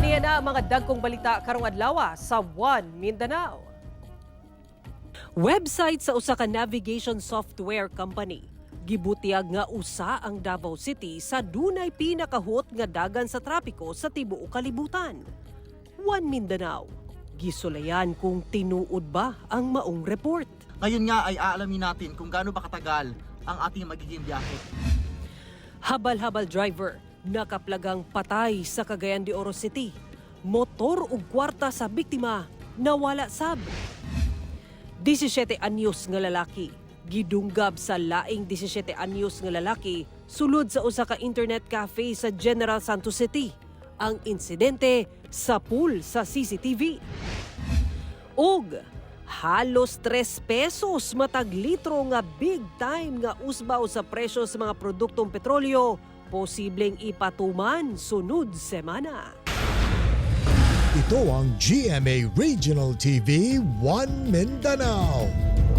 Aniya na ang mga dagkong balita karong adlawa sa One Mindanao. Website sa usa ka navigation software company. Gibutiag nga usa ang Davao City sa dunay pinakahot nga dagan sa trapiko sa tibuok kalibutan. One Mindanao. Gisulayan kung tinuod ba ang maong report. Ngayon nga ay aalamin natin kung gaano ba katagal ang ating magiging biyahe. Habal-habal driver, nakaplagang patay sa Cagayan de Oro City. Motor ug kwarta sa biktima nawala sab. 17 anyos nga lalaki gidunggab sa laing 17 anyos nga lalaki sulod sa usa ka internet cafe sa General Santos City. Ang insidente sa pool sa CCTV. Og halos 3 pesos matag litro nga big time nga usbaw sa presyo sa mga produktong petrolyo posibleng ipatuman sunod semana. Ito ang GMA Regional TV 1 Mindanao.